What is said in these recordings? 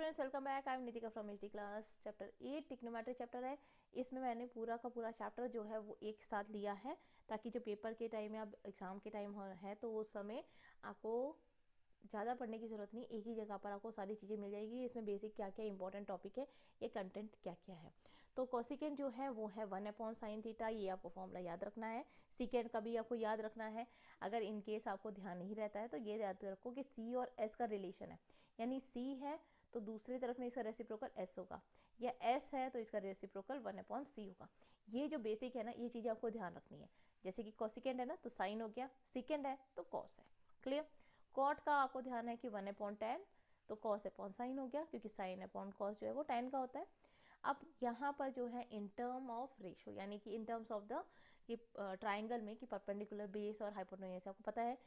Students, welcome back. I am Nitika from HD class. Chapter 8 trigonometry chapter है। इसमें मैंने पूरा का पूरा चैप्टर जो है वो एक साथ लिया है, ताकि जो पेपर के टाइम या एग्ज़ाम के टाइम है तो उस समय आपको ज़्यादा पढ़ने की ज़रूरत नहीं, एक ही जगह पर आपको सारी चीज़ें मिल जाएगी। इसमें बेसिक क्या क्या इंपॉर्टेंट टॉपिक है, ये कंटेंट क्या क्या है। तो कोसिकेंट जो है वो है 1/sin थीटा, ये आपको फॉर्मूला याद रखना है। सीकेंट का भी आपको याद रखना है। अगर इन केस आपको ध्यान नहीं रहता है तो ये याद रखो कि सी और एस का रिलेशन है, यानी सी है तो दूसरी तरफ में इसका रेसिप्रोकल एस होगा, या एस है तो इसका रेसिप्रोकल 1/c होगा। ये जो बेसिक है ना, ये चीज़ें आपको ध्यान रखनी है। जैसे कि कोसिकेंट है ना तो साइन हो गया, सिकेंड है तो कॉस है। क्लियर। कॉट का आपको ध्यान है कि 1/tan, तो कॉस अपॉन साइन हो गया, क्योंकि साइन अपॉन कॉस जो है वो tan का होता है। अब यहाँ पर जो है इन टर्म ऑफ रेशो, यानी कि इन टर्म्स ऑफ द ये ट्राइंगल में कि परपेंडिकुलर बेस और हाइपोटेन्यूज, आपको पता है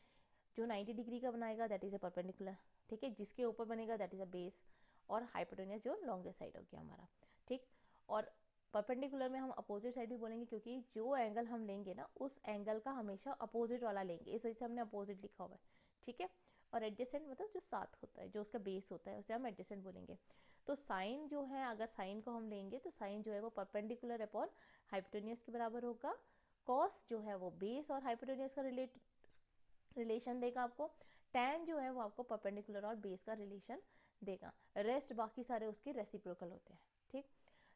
जो 90 डिग्री का बनाएगा दैट इज अ परपेंडिकुलर, ठीक है। जिसके ऊपर बनेगा दैट इज अ बेस, और हाइपोटेन्यूज जो लॉन्गेस्ट साइड हो गया हमारा, ठीक। और परपेंडिकुलर में हम अपोजिट साइड भी बोलेंगे, क्योंकि जो एंगल हम लेंगे ना उस एंगल का हमेशा अपोजिट वाला लेंगे, इस वजह से हमने अपोजिट लिखा हुआ है, ठीक है। और एडजेसेंट मतलब जो साथ होता है, जो उसका बेस होता है, उसे हम एडजेसेंट बोलेंगे। तो साइन जो है, अगर साइन को हम लेंगे तो साइन जो है वो परपेंडिकुलर अपॉन हाइपोटेन्यूज के बराबर होगा। कॉस जो है वो बेस और हाइपोटेन्यूज का रिलेशन देगा आपको। टैन जो है वो आपको परपेंडिकुलर और बेस का रिलेशन देगा। रेस्ट बाकी सारे उसके रेसिप्रोकल होते हैं, ठीक।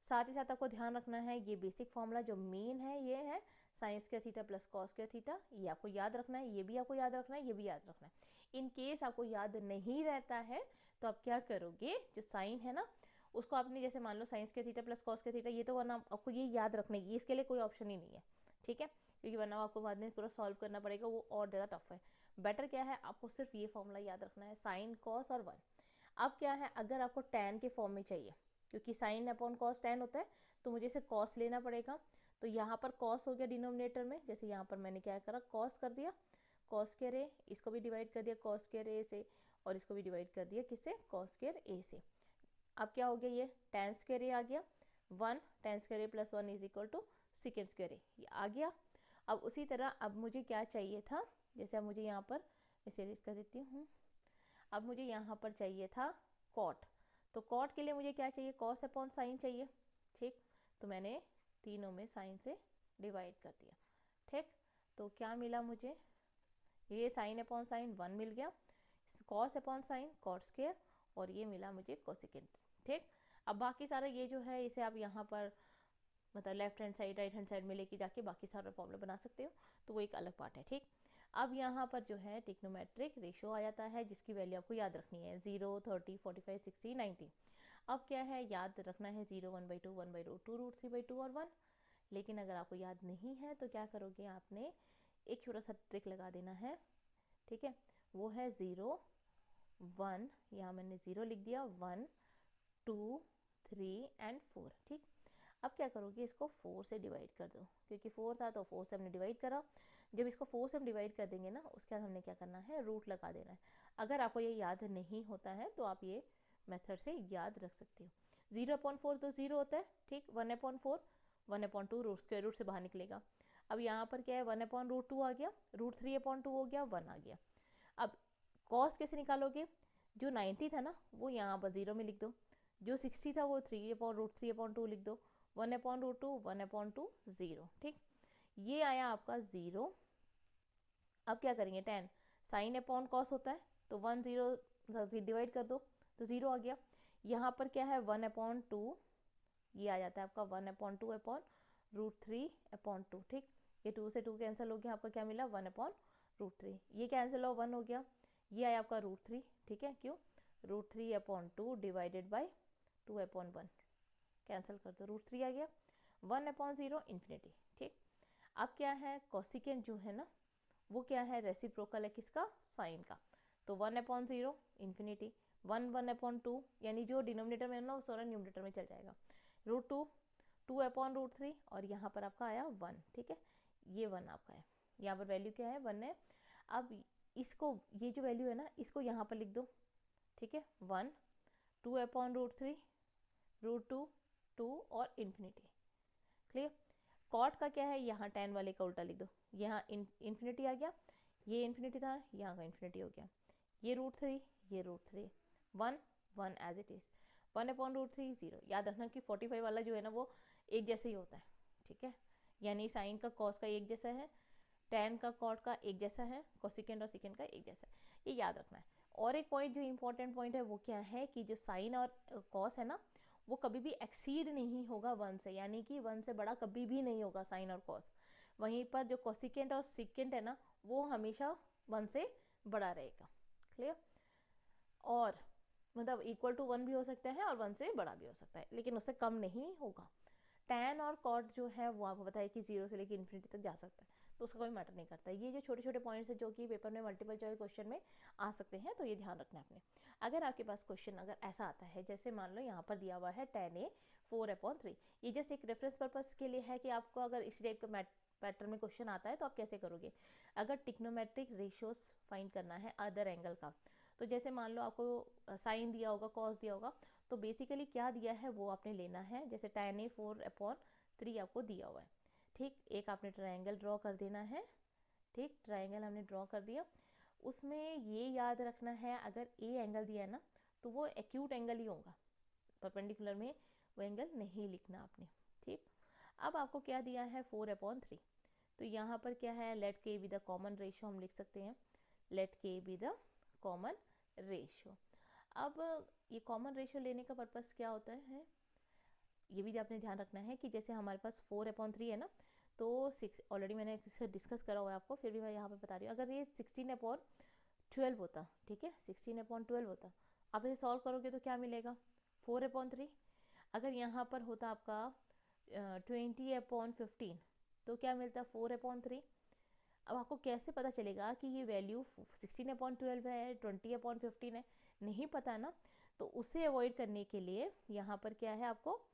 साथ ही साथ आपको ध्यान रखना है ये बेसिक फॉर्मूला जो मेन है ये है sign square theta plus cos square theta, ये आपको याद रखना है, ये भी आपको याद रखना है, ये भी याद रखना है। इन केस आपको याद नहीं रहता है तो आप क्या करोगे, जो साइन है ना उसको आपने जैसे मान लो sine square theta plus cos square theta, ये तो वरना आपको ये याद रखने की, इसके लिए कोई ऑप्शन ही नहीं है, ठीक है, क्योंकि वरना आपको बाद में पूरा सॉल्व करना पड़ेगा, वो और ज़्यादा टफ है। बेटर क्या है, आपको सिर्फ ये फॉर्मूला याद रखना है, साइन कॉस और 1। अब क्या है, अगर आपको टैन के फॉर्म में चाहिए, क्योंकि साइन अपॉन कॉस टैन होता है, तो मुझे इसे कॉस लेना पड़ेगा। तो यहाँ पर कॉस हो गया डिनोमिनेटर में, जैसे यहाँ पर मैंने क्या करा, कॉस कर दिया, कॉस स्क्वायर ए, इसको भी डिवाइड कर दिया कॉस स्क्वायर ए से, और इसको भी डिवाइड कर दिया किससे, कॉस स्क्वायर ए से। अब क्या हो गया, ये टैन स्क्वायर ए आ गया, 1 tan square A plus 1 is equal to sec square A, ये आ गया। अब उसी तरह अब मुझे क्या चाहिए था, जैसे अब मुझे यहाँ पर इसे इरेज कर देती हूँ। अब मुझे यहाँ पर चाहिए था कॉट, तो कॉट के लिए मुझे क्या चाहिए, कॉस अपॉन साइन चाहिए, ठीक। तो मैंने तीनों में साइन से डिवाइड कर दिया, ठीक। तो क्या मिला मुझे, ये साइन अपॉन साइन 1 मिल गया, cos upon sine cot square, और ये मिला मुझे कोसिकेंट, ठीक। अब बाकी सारा ये जो है इसे आप यहाँ पर मतलब left hand side right hand side में लेके जाके बाकी सारा फॉर्मूला बना सकते हो, तो वो एक अलग पार्ट है, ठीक। अब यहाँ पर जो है ट्रिग्नोमेट्रिक रेशियो आ जाता है, जिसकी वैल्यू आपको याद रखनी है 0, 30, 45, 60, 90। अब क्या है, याद रखना है 0, 1/2, 1/2, √3/2 और 1। लेकिन अगर आपको याद नहीं है तो क्या करोगे, आपने एक छोटा सा ट्रिक लगा देना है, ठीक है। वो है 0, 1, यहाँ मैंने 0 लिख दिया, 1, 2, 3 एंड 4, ठीक। अब क्या करोगे, इसको 4 से डिवाइड कर दो, क्योंकि 4 था तो 4 से हमने डिवाइड करा। जब इसको 4 से हम डिवाइड कर देंगे ना, उसके बाद हमने क्या करना है, रूट लगा देना है। अगर आपको ये याद नहीं होता है तो आप ये मेथड से याद रख सकते हो। 0/4 तो 0 होता है, ठीक। 1/4, 1/2 रूट स्क्वायर रूट से बाहर निकलेगा। अब यहाँ पर क्या है, 1/√2 आ गया, √3/2 हो गया, 1 आ गया। अब कॉस कैसे निकालोगे, जो 90 था ना वो यहाँ पर 0 में लिख दो, जो 60 था वो 3/√3/2 लिख दो, 1/√2, 1/2, 0, ठीक। ये आया आपका 0। अब क्या करेंगे, 10 साइन अपॉन कॉस होता है, तो 1 0 डिवाइड कर दो तो 0 आ गया। यहाँ पर क्या है, 1/2, ये आ जाता है आपका 1/2/√3/2, ठीक। ये 2 से 2 कैंसिल हो गया, आपका क्या मिला, 1/√3, ये कैंसिल हो 1 हो गया, ये आया आपका √3, ठीक है। क्यों, √3/2 डिवाइडेड बाई 2/1, कैंसिल कर दो, √3 आ गया, 1/0 इन्फिनिटी, ठीक। अब क्या है, कोसिकेंट जो है ना वो क्या है, रेसिप्रोकल है किसका, साइन का। तो 1/0 इन्फिनिटी, 1/2, यानी जो डिनोमिनेटर में ना वो सारा न्यूमरेटर में चल जाएगा, √2, 2/√3, और यहाँ पर आपका आया 1, ठीक है। ये 1 आपका है, यहाँ पर वैल्यू क्या है, 1 है। अब इसको, ये जो वैल्यू है ना इसको यहाँ पर लिख दो, ठीक है, 1, 2/√3, √2, 2 और इन्फिनिटी, क्लियर। कॉट का क्या है, यहाँ tan वाले का उल्टा लिख दो, यहाँ इन्फिनिटी आ गया, ये इन्फिनिटी था, यहाँ का इन्फिनिटी हो गया, ये √3, ये √3, 1 1 एज इट इज। 1/√3 0। याद रखना कि 45 वाला जो है ना वो एक जैसे ही होता है, ठीक है, यानी साइन का कॉस का एक जैसा है, टेन का कॉट का एक जैसा है, कोसिकेंड और सिकेंड का एक जैसा है, ये याद रखना है। और एक पॉइंट जो इंपॉर्टेंट पॉइंट है वो क्या है कि जो साइन और कॉस है ना वो कभी भी एक्सीड नहीं होगा 1 से, यानी कि 1 से बड़ा कभी भी नहीं होगा साइन और कॉस। वहीं पर जो कोसिकेंड और सिकेंड है ना वो हमेशा 1 से बड़ा रहेगा। क्लियर? और मतलब इक्वल टू 1 भी हो सकता है और 1 से बड़ा भी हो सकता है, लेकिन उससे कम नहीं होगा। टैन और कॉट जो है वो आपको पता है कि 0 से लेकर इन्फिनिटी तक जा सकता है, तो उसका कोई मैटर नहीं करता। ये जो छोटे छोटे पॉइंट्स हैं जो कि पेपर में मल्टीपल चॉइस क्वेश्चन में आ सकते हैं, तो ये ध्यान रखना है आपने। अगर आपके पास क्वेश्चन अगर ऐसा आता है, जैसे मान लो यहाँ पर दिया हुआ है tan a 4/3, ये जस्ट एक रेफरेंस पर्पस के लिए है कि आपको अगर इस टाइप का पैटर्न में क्वेश्चन आता है तो आप कैसे करोगे। अगर टिक्नोमेट्रिक रेशियोज फाइंड करना है अदर एंगल का, तो जैसे मान लो आपको साइन दिया होगा, कॉस दिया होगा, तो बेसिकली क्या दिया है वो आपने लेना है। जैसे tan a 4/3 आपको दिया हुआ है, ठीक, एक आपने ट्रायंगल ड्रॉ कर देना है। ठीक, ट्रायंगल हमने ड्रॉ कर दिया, उसमें ये याद रखना है अगर ए एंगल दिया है ना तो वो एक्यूट एंगल ही होगा, परपेंडिकुलर में वो एंगल नहीं लिखना आपने। ठीक, अब आपको क्या दिया है 4/3, तो यहाँ पर क्या है, लेट के बी द कॉमन रेशियो हम लिख सकते हैं, लेट के बी द कॉमन रेशियो। अब ये कॉमन रेशियो लेने का पर्पस क्या होता है, ये भी आपने ध्यान रखना है कि जैसे हमारे पास 4/3 है ना, तो 6 ऑलरेडी मैंने इसे डिस्कस करा हुआ है आपको, फिर भी मैं यहाँ पे बता रही हूँ। अगर ये 16/12 होता, ठीक है, 16/12 होता, आप इसे सॉल्व करोगे तो क्या मिलेगा 4/3। अगर यहाँ पर होता आपका 20/15 तो क्या मिलता 4/3। अब आपको कैसे पता चलेगा कि ये वैल्यू 16/12 है, 20/15 है, नहीं पता ना, तो उसे अवॉइड करने के लिए यहाँ पर क्या है, आपको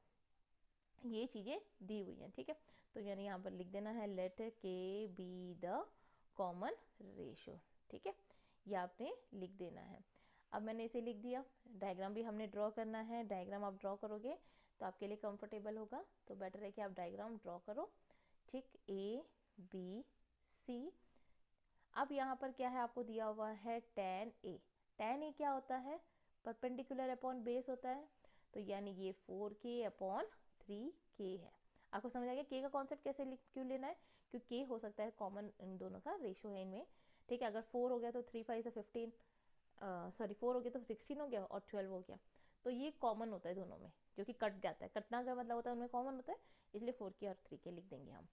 ये चीज़ें दी हुई हैं। ठीक है, तो यानी यहाँ पर लिख देना है लेट के बी द कॉमन रेशियो। ठीक है, ये आपने लिख देना है। अब मैंने इसे लिख दिया, डायग्राम भी हमने ड्रॉ करना है, डायग्राम आप ड्रॉ करोगे तो आपके लिए कंफर्टेबल होगा, तो बेटर है कि आप डायग्राम ड्रॉ करो। ठीक, ए बी सी। अब यहाँ पर क्या है, आपको दिया हुआ है tan a। tan a क्या होता है, परपेंडिकुलर अपॉन बेस होता है, तो यानी ये 4k/3k है। आपको समझ आ गया k का कॉन्सेप्ट कैसे क्यों लेना है, क्योंकि k हो सकता है कॉमन, इन दोनों का रेशियो है इनमें। ठीक है, अगर 4 हो गया तो 3 5 से 15, सॉरी 4 हो गया तो 16 हो गया और 12 हो गया, तो ये कॉमन होता है दोनों में, जो कि कट जाता है, कटना का मतलब होता है उनमें कॉमन होता है, इसलिए 4k और 3k लिख देंगे हम।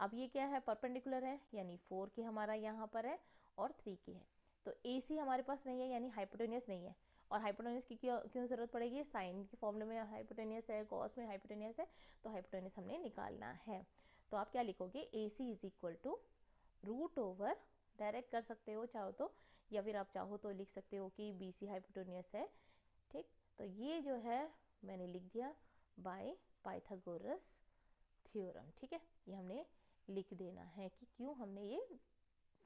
अब ये क्या है, परपेंडिकुलर है, यानी 4k हमारा यहाँ पर है और 3k है, तो AC हमारे पास नहीं है, यानी हाइपोटेनियस नहीं है। और हाइपोटेनियस की क्यों जरूरत पड़ेगी, साइन के फॉर्मूले में हाइपोटेनियस है, कॉस में हाइपोटेनियस है, तो हाइपोटेनियस हमने निकालना है। तो आप क्या लिखोगे, AC is equal to √, direct कर सकते हो चाहो तो, या फिर आप चाहो तो लिख सकते हो कि BC हाइपोटेनियस है। ठीक, तो ये जो है मैंने लिख दिया बाय पाइथागोरस थ्योरम। ठीक है, ये हमने लिख देना है कि क्यों हमने ये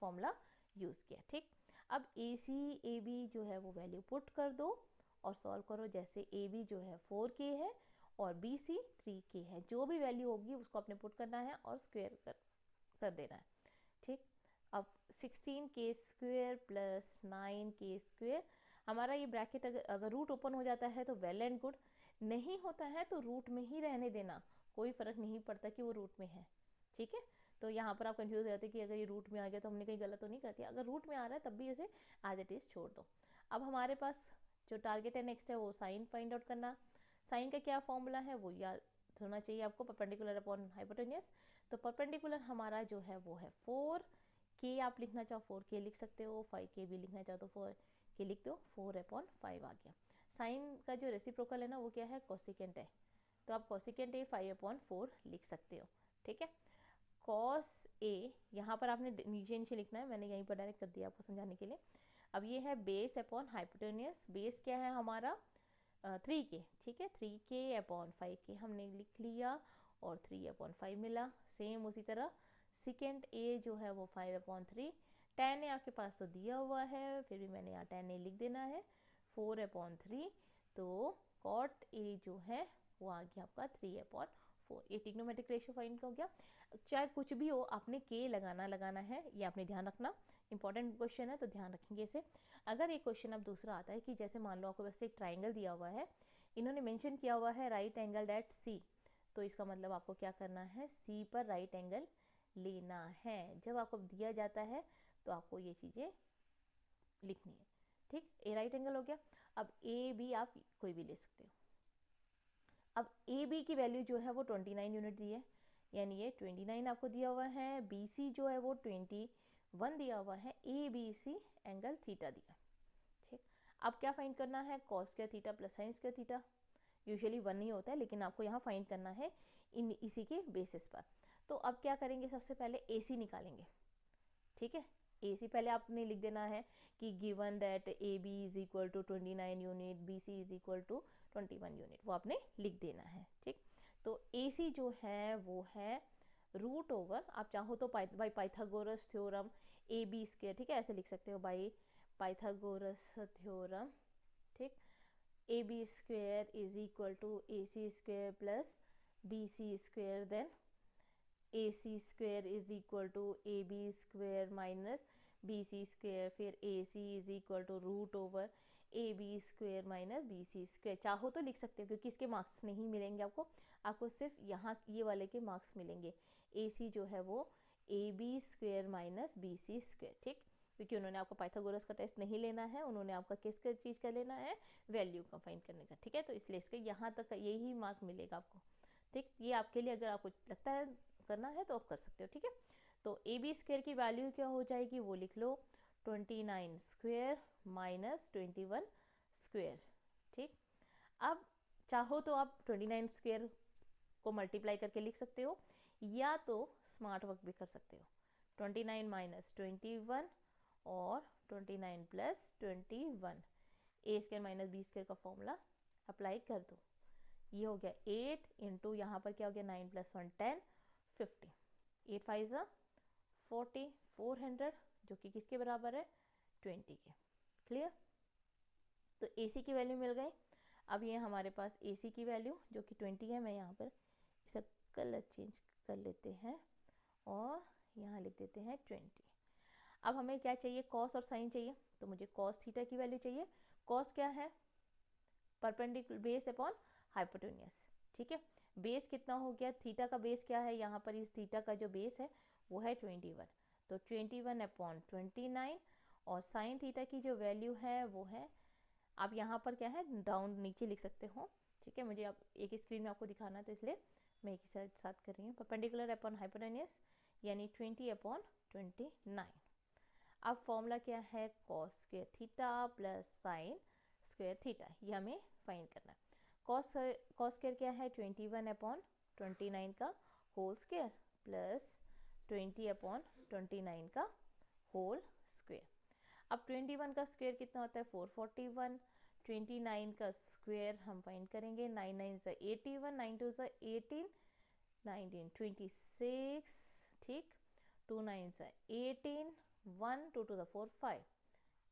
फॉर्मूला यूज़ किया। ठीक, अब AC AB जो है वो वैल्यू पुट कर दो और सॉल्व करो। जैसे AB जो है 4k है और BC 3k है, जो भी वैल्यू होगी उसको आपने पुट करना है और स्क्वायर कर देना है। ठीक, अब 16k² प्लस 9k², हमारा ये ब्रैकेट अगर रूट ओपन हो जाता है तो वेल एंड गुड, नहीं होता है तो रूट में ही रहने देना, कोई फ़र्क नहीं पड़ता कि वो रूट में है। ठीक है, तो यहाँ पर आप कंफ्यूज हो जाते कि अगर ये रूट में आ गया तो हमने कहीं गलत तो नहीं कर दिया, अगर रूट में आ रहा है तब भी इसे एज इट इज़ छोड़ दो। अब हमारे पास जो टारगेट है नेक्स्ट है वो साइन फाइंड आउट करना। साइन का क्या फॉर्मूला है वो याद होना चाहिए आपको, परपेंडिकुलर अपॉन हाइपोटेनियस। तो परपेंडिकुलर हमारा जो है वो है 4k, आप लिखना चाहो 4k लिख सकते हो, 5k भी लिखना चाहो तो 4k लिख दो, 4/5 आ गया। साइन का जो रेसिप्रोकल है ना वो क्या है, कोसिकेंट है, तो आप कोसिकेंट A 5/4 लिख सकते हो। ठीक है, कॉस A यहाँ पर आपने नीचे नीचे लिखना है, मैंने यहीं पर डायरेक्ट कर दिया आपको समझाने के लिए। अब ये है बेस अपॉन हाइपोटेनियस, बेस क्या है हमारा 3k। ठीक है, 3k/5k हमने लिख लिया और 3/5 मिला। सेम उसी तरह सेकेंड A जो है वो 5/3, tan A आपके पास तो दिया हुआ है, फिर भी मैंने यहाँ tan A लिख देना है 4/3, तो cot A जो है वो आ गया आपका 3/4। ये ट्रिग्नोमेट्रिक रेशियो फाइंड हो गया। चाहे कुछ भी हो आपने k लगाना है, ये आपने ध्यान रखना, इंपॉर्टेंट क्वेश्चन है तो ध्यान रखेंगे इसे। अगर एक क्वेश्चन अब दूसरा आता है कि जैसे मान लो आपको वैसे एक ट्राइंगल दिया हुआ है, इन्होंने मेंशन किया हुआ है राइट एंगल एट सी, तो इसका मतलब आपको क्या करना है, सी पर राइट एंगल लेना है। जब आपको दिया जाता है तो आपको ये चीज़ें लिखनी है, ठीक। ए राइट एंगल हो गया। अब ए बी आप कोई भी ले सकते हो। अब ए बी की वैल्यू जो है वो 29 यूनिट दी है, यानी ये 29 आपको दिया हुआ है। बी सी जो है वो 21 दिया हुआ है। A B C angle theta दिया, ठीक। अब क्या फाइंड करना है, cos square theta plus sine square theta. Usually 1 ही होता है, लेकिन आपको यहाँ फाइंड करना है इसी के बेसिस पर। तो अब क्या करेंगे, सबसे पहले ए सी निकालेंगे, ठीक है। ए सी पहले आपने लिख देना है कि given that A B is equal to 29 unit, B C is equal to 21 unit, वो आपने लिख देना है, ठीक। तो ए सी जो है वो है रूट ओवर, आप चाहो तो by Pythagoras theorem A B square, ठीक है, ऐसे लिख सकते हो, बाई पाइथागोरस थ्योरम, ठीक। A B square is equal to A C square plus B C square, then A C square is equal to A B square minus B C square, फिर A C is equal to root over A B square minus B C square. चाहो तो लिख सकते हो, क्योंकि इसके marks नहीं मिलेंगे आपको सिर्फ यहाँ ये वाले के मार्क्स मिलेंगे। ए सी जो है वो A B square minus B C square, ठीक, क्योंकि उन्होंने आपको पाइथागोरस का टेस्ट नहीं लेना है, उन्होंने आपका किस चीज़ का लेना है, वैल्यू का फाइंड करने का, ठीक है। तो इसलिए इसके यहाँ तक यही मार्क मिलेगा आपको, ठीक। ये आपके लिए अगर आपको लगता है करना है तो आप कर सकते हो, ठीक है। तो ए बी स्क्वायर की वैल्यू क्या हो जाएगी, वो लिख लो, 29 स्क्वायर माइनस 21 स्क्वायर, ठीक। अब चाहो तो आप 29 स्क्वायर को मल्टीप्लाई करके लिख सकते हो, या तो स्मार्ट वर्क भी कर सकते हो। 29 माइनस 21 और 29 प्लस 21, ए स्क्वायर माइनस बी स्क्वायर का फॉर्मूला अप्लाई कर दो। ये हो गया 8 इंटू यहाँ पर क्या हो गया 9 प्लस 1 10 50, 8 5 40, 400, जो कि किसके बराबर है, 20 के। क्लियर। तो AC की वैल्यू मिल गई। अब ये हमारे पास AC की वैल्यू जो कि 20 है, मैं यहाँ पर इसका कलर चेंज कर लेते हैं और यहाँ लिख देते हैं 20। अब हमें क्या चाहिए, कॉस और साइन चाहिए, तो मुझे कॉस थीटा की वैल्यू चाहिए। कॉस क्या है, परपेंडिकुलर बेस अपॉन हाइपोटेन्यूस, ठीक है। बेस कितना हो गया, थीटा का बेस क्या है, यहाँ पर इस थीटा का जो बेस है वो है 21, तो 21 अपॉन 29, और साइन थीटा की जो वैल्यू है वो है, आप यहाँ पर क्या है डाउन नीचे लिख सकते हो, ठीक है। मुझे अब एक ही स्क्रीन में आपको दिखाना, तो इसलिए मैं एक ही साथ कर रही हूँ। परपेंडिकुलर अपॉन हाइपोटेन्यूस यानी 20 अपॉन 29। अब फॉर्मूला क्या है, cos square theta plus sine square theta, ये हमें फाइंड करना है। कॉस स्क्वायर क्या है, 21 अपॉन 29 का होल स्क्वायर प्लस 20 अपॉन 29 का होल स्क्वायर। अब 21 का स्क्वायर कितना होता है, 441, 29 का स्क्वायर हम फाइंड करेंगे, 9 9 से 81, 9 2 से 18, 19 26, ठीक, 2 9 से 18, 1 2 to the 4 5,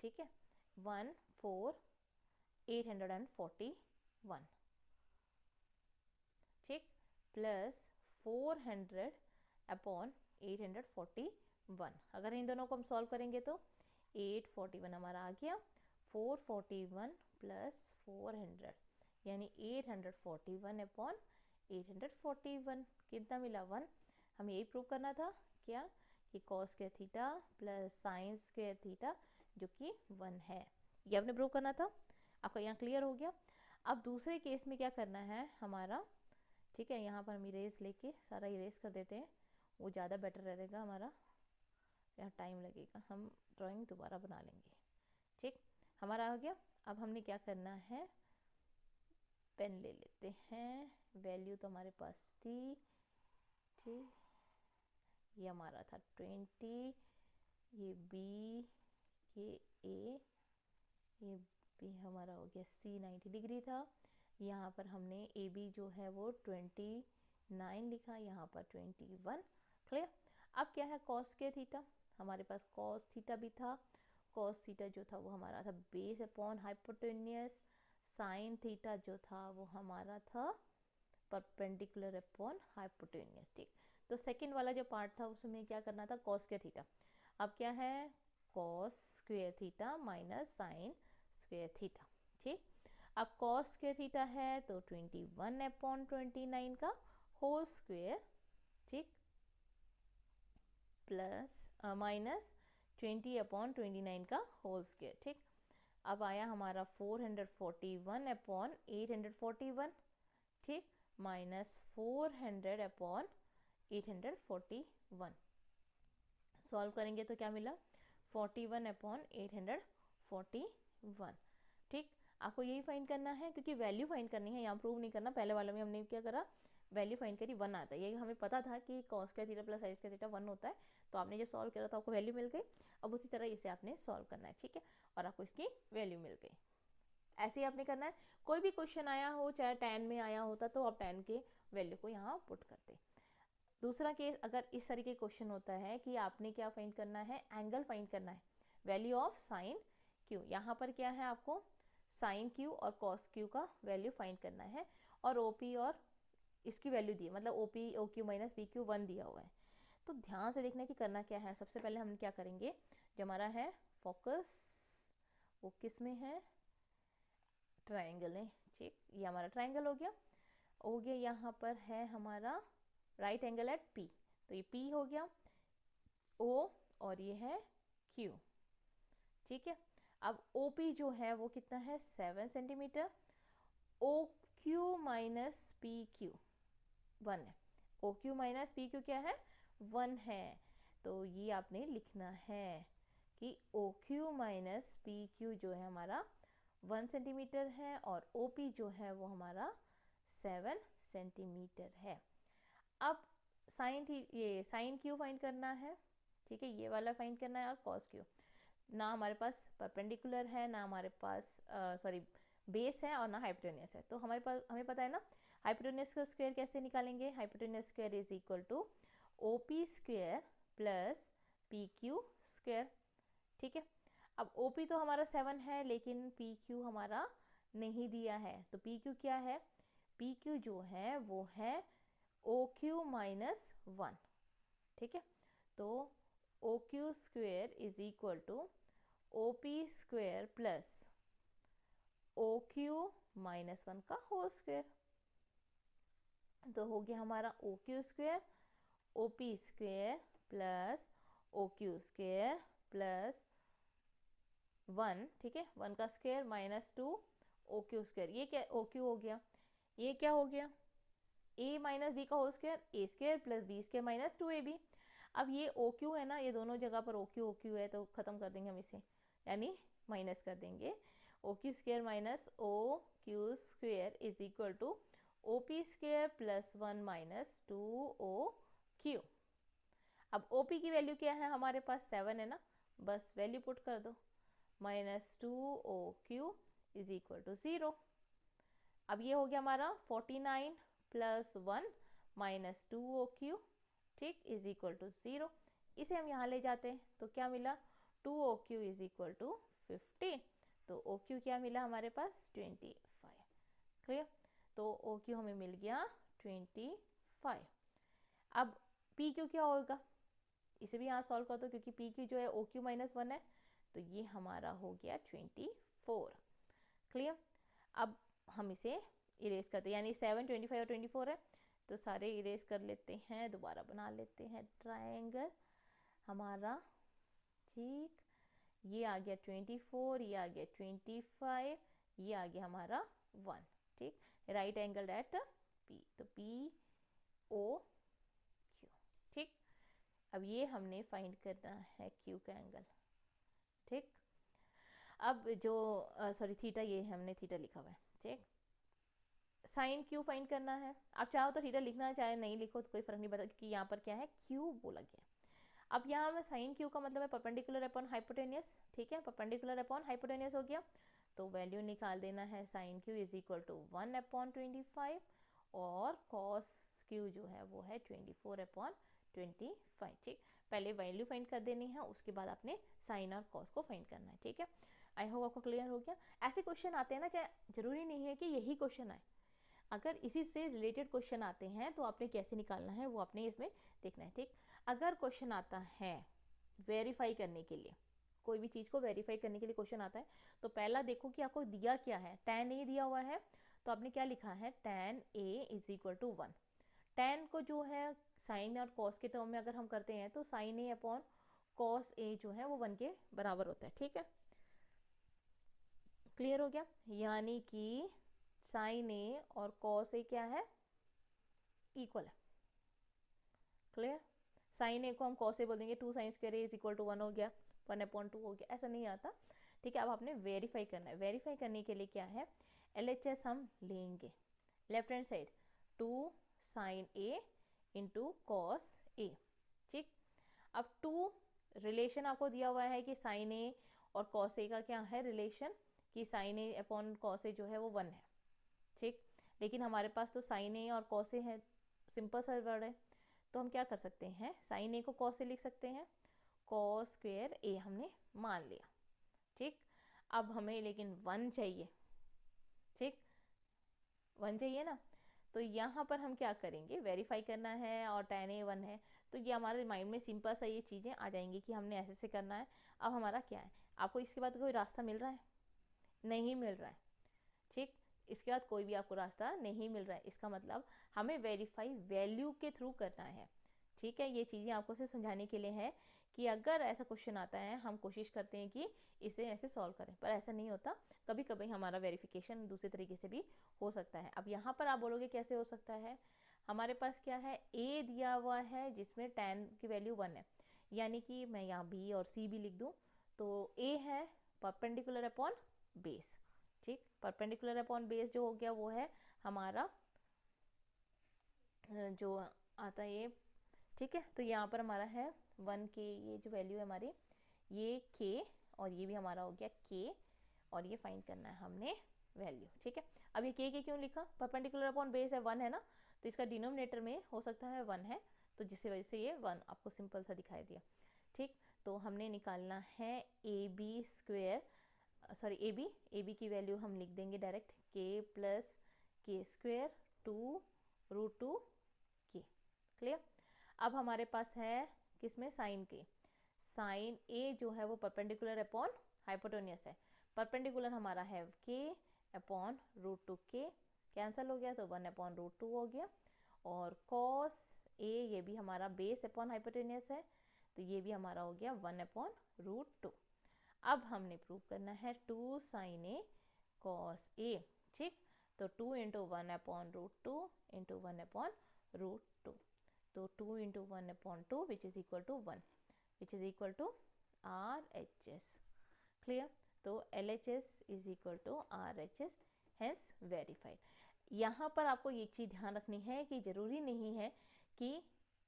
ठीक है, 1 4 841, ठीक, प्लस 400 अपॉन 841। अगर इन दोनों को हम सॉल्व करेंगे तो 841 हमारा आ गया, 441 प्लस 400 यानी 841 अपॉन 841, कितना मिला 1। हमें यही प्रूव करना था क्या, कि cos square theta plus sine square theta जो कि 1 है, ये आपने प्रूव करना था। आपका यहाँ क्लियर हो गया। अब दूसरे केस में क्या करना है हमारा, ठीक है, यहाँ पर हम इरेज लेके सारा इरेज कर देते हैं, वो ज़्यादा बेटर रहेगा हमारा, यहाँ टाइम लगेगा, हम ड्राइंग दोबारा बना लेंगे, ठीक, हमारा आ गया। अब हमने क्या करना है, पेन ले लेते हैं, वैल्यू तो हमारे पास थी, ठीक, ये हमारा था 20, ये B, ये A, ये B हमारा हो गया C 90 डिग्री था, यहाँ पर हमने AB जो है वो 29 लिखा, यहाँ पर 21। क्लियर। अब क्या है कॉस स्क्वायर थीटा, हमारे पास कॉस थीटा भी था, कॉस थीटा जो था वो हमारा था base upon hypotenuse, sine theta जो था वो हमारा था परपेंडिकुलर अपॉन हाइपोटेन्यूस, ठीक। तो सेकंड वाला जो पार्ट था उसमें क्या करना था, कॉस स्क्वायर थीटा। अब क्या है, cos square theta minus sine square theta, ठीक। अब कॉस स्क्वायर थीटा है तो 21/29 का होल स्क्वायर, ठीक, प्लस माइनस 20/29 का होल स्क्वायर, ठीक। अब आया हमारा 441/841, ठीक, माइनस 400/841। सॉल्व करेंगे तो क्या मिला, 41/841, ठीक। आपको यही फाइंड करना है क्योंकि वैल्यू फाइंड करनी है, यहाँ प्रूव नहीं करना। पहले वाले में हमने क्या करा, वैल्यू फाइंड करी, 1 आता है। ये हमें पता था कि cos square theta plus sine square theta 1 होता है, तो आपने जब सॉल्व करा तो आपको वैल्यू मिल गई। अब उसी तरह इसे आपने सॉल्व करना है, ठीक है, और आपको इसकी वैल्यू मिल गई। ऐसे ही आपने करना है। कोई भी क्वेश्चन आया हो, चाहे 10 में आया होता तो आप 10 के वैल्यू को यहाँ पुट करते। दूसरा केस, अगर इस तरीके क्वेश्चन होता है कि आपने क्या फाइंड करना है, एंगल फाइंड करना है, वैल्यू ऑफ साइन क्यू। यहाँ पर क्या है, आपको साइन क्यू और कॉस क्यू का वैल्यू फाइंड करना है, और ओपी और इसकी वैल्यू दी, मतलब OP O Q minus P Q 1 दिया हुआ है। तो ध्यान से देखना कि करना क्या है। सबसे पहले हम क्या करेंगे, जो हमारा है फोकस वो किस में है, ट्राइंगल में, ठीक। ये हमारा ट्राइंगल हो गया। यहाँ पर है हमारा राइट एंगल एट पी, तो ये पी हो गया, ओ और ये है क्यू, ठीक है। अब ओ पी जो है वो कितना है, 7 centimetre. O Q minus P Q 1 है। O Q minus P Q क्या है, 1 है। तो ये आपने लिखना है कि O Q minus P Q जो है हमारा 1 सेंटीमीटर है, और ओ पी जो है वो हमारा 7 सेंटीमीटर है। अब ये साइन क्यू फाइंड करना है, ठीक है, ये वाला फाइंड करना है, और कॉस क्यू। ना हमारे पास परपेंडिकुलर है, ना हमारे पास बेस है, और ना हाइपोटेन्यूस है। तो हमारे पास, हमें पता है ना हाइपोटेन्यूस का स्क्वायर कैसे निकालेंगे, hypotenuse square is equal to O P square plus P Q square, ठीक है। अब ओ पी तो हमारा 7 है, लेकिन पी क्यू हमारा नहीं दिया है, तो पी क्यू क्या है, पी क्यू जो है वो है ओ क्यू माइनस 1, ठीक है। तो O Q square is equal to O P square plus O Q minus 1 का होल स्क्वेयर। तो हो गया हमारा O Q square, O P square plus O Q square plus 1, ठीक है, 1 का square minus 2 O Q square. ये क्या, ओ क्यू हो गया, ये क्या हो गया, a माइनस बी का whole square, a square plus b square minus 2ab। अब ये ओ क्यू है ना, ये दोनों जगह पर ओ क्यू है, तो खत्म कर देंगे हम इसे, यानी माइनस कर देंगे। O Q square minus O Q square is equal to O P square plus 1 minus 2o Q. अब ओ पी की वैल्यू क्या है, हमारे पास 7 है ना, बस वैल्यू पुट कर दो, minus 2o Q is equal to 0। अब ये हो गया हमारा 49 प्लस 1 माइनस 2o क्यू, ठीक, इज इक्वल टू 0। इसे हम यहाँ ले जाते हैं तो क्या मिला, 2o Q is equal to 50। तो o क्यू क्या मिला हमारे पास, 25, क्लियर। तो o क्यू हमें मिल गया 25। अब p क्यू क्या होगा, इसे भी यहाँ सॉल्व कर दो, क्योंकि p क्यू जो है o क्यू माइनस 1 है, तो ये हमारा हो गया 24, क्लियर। अब हम इसे इरेज करते हैं, यानी 7, 25 और 24 है, तो सारे इरेज कर लेते हैं, दोबारा बना लेते हैं ट्रायंगल हमारा, ठीक। ये आ गया 24, ये आ गया 25, ये आ गया हमारा 1, ठीक। राइट एंगल एट पी, तो पी ओ क्यू, ठीक। अब ये हमने फाइंड करना है क्यू का एंगल, ठीक। अब जो सॉरी थीटा, ये हमने थीटा लिखा हुआ है, ठीक। साइन क्यू फाइंड करना है, आप चाहो तो थीटा लिखना, चाहे नहीं लिखो तो कोई फर्क नहीं पड़ता, क्योंकि यहाँ पर क्या है, क्यू बोला गया है। अब यहाँ में साइन क्यू का मतलब है परपेंडिकुलर अपॉन हाइपोटेनियस, ठीक है, परपेंडिकुलर अपॉन हाइपोटेनियस हो गया, तो वैल्यू निकाल देना है sine Q is equal to 1/25, और कॉस क्यू जो है वो है 24/25, ठीक। पहले वैल्यू फाइंड कर देनी है, उसके बाद आपने साइन और कॉस को फाइंड करना है, ठीक है। आई होप आपको क्लियर हो गया। ऐसे क्वेश्चन आते हैं ना, चाहे जरूरी नहीं है कि यही क्वेश्चन आए, अगर इसी से रिलेटेड क्वेश्चन आते हैं तो आपने कैसे निकालना है वो आपने इसमें देखना है, ठीक। अगर क्वेश्चन आता है वेरीफाई करने के लिए, कोई भी चीज़ को वेरीफाई करने के लिए क्वेश्चन आता है तो पहला देखो कि आपको दिया क्या है। tan a दिया हुआ है तो आपने क्या लिखा है, tan a is equal to 1। tan को जो है साइन और कॉस के टर्म में अगर हम करते हैं तो sine a upon cos a जो है वो 1 के बराबर होता है। ठीक है, क्लियर हो गया। यानी कि साइन a और कॉस a क्या है, इक्वल है। क्लियर, साइन a को हम कॉस a बोल देंगे, 2 sine square a is equal to 1 हो गया, 1/2 हो गया, ऐसा नहीं आता। ठीक है, अब आपने वेरीफाई करना है। वेरीफाई करने के लिए क्या है, LHS हम लेंगे left hand side 2 sine a into cos a। ठीक, अब 2 रिलेशन आपको दिया हुआ है कि साइन a और कॉस a का क्या है रिलेशन, कि sine a upon cos a जो है वो 1 है। ठीक, लेकिन हमारे पास तो साइन a और कॉस a है, सिंपल सा वर्ड है, तो हम क्या कर सकते हैं, साइन a को कॉस a लिख सकते हैं, कॉस स्क्वायर a हमने मान लिया। ठीक, अब हमें लेकिन 1 चाहिए। ठीक, 1 चाहिए ना, तो यहाँ पर हम क्या करेंगे, वेरीफाई करना है और tan a 1 है, तो ये हमारे माइंड में सिंपल सा ये चीज़ें आ जाएंगी कि हमने ऐसे से करना है। अब हमारा क्या है, आपको इसके बाद कोई रास्ता मिल रहा है, नहीं मिल रहा है। ठीक, इसके बाद कोई भी आपको रास्ता नहीं मिल रहा है, इसका मतलब हमें वेरीफाई वैल्यू के थ्रू करना है। ठीक है, ये चीज़ें आपको सिर्फ समझाने के लिए है कि अगर ऐसा क्वेश्चन आता है हम कोशिश करते हैं कि इसे ऐसे सॉल्व करें, पर ऐसा नहीं होता, कभी कभी हमारा वेरिफिकेशन दूसरे तरीके से भी हो सकता है। अब यहाँ पर आप बोलोगे कैसे हो सकता है, हमारे पास क्या है, a दिया हुआ है जिसमें tan की वैल्यू 1 है, यानी कि मैं यहाँ b और c भी लिख दूँ, तो a है परपेंडिकुलर अपॉन बेस। ठीक, परपेंडिकुलर अपॉन बेस जो हो गया वो है हमारा जो आता है ये। ठीक है, तो यहाँ पर हमारा है 1 के, ये जो वैल्यू है हमारी ये k, और ये भी हमारा हो गया k, और ये फाइंड करना है हमने वैल्यू। ठीक है, अब ये k क्यों लिखा, परपेंडिकुलर अपॉन बेस है 1 है ना, तो इसका डिनोमिनेटर में हो सकता है 1 है, तो जिसकी वजह से ये 1 आपको सिंपल सा दिखाई दिया। ठीक, तो हमने निकालना है ab स्क्वेयर, सॉरी ab की वैल्यू हम लिख देंगे direct k plus k square 2 root 2 k। Clear, अब हमारे पास है किसमें, साइन के, साइन a जो है वो परपेंडिकुलर अपॉन हाइपोटेन्यूस है, परपेंडिकुलर हमारा है k upon root 2 k, cancel हो गया तो 1/√2 हो गया, और कॉस a ये भी हमारा बेस अपॉन हाइपोटेन्यूस है, तो ये भी हमारा हो गया 1/√2। अब हमने प्रूव करना है 2 साइन a कॉस a। ठीक, तो 2 इंटू 1/√2 इंटू 1/√2, तो 2 into 1/2 which is equal to 1, which is equal to RHS। Clear, तो LHS is equal to RHS, hence verified. यहाँ पर आपको ये चीज़ ध्यान रखनी है कि ज़रूरी नहीं है कि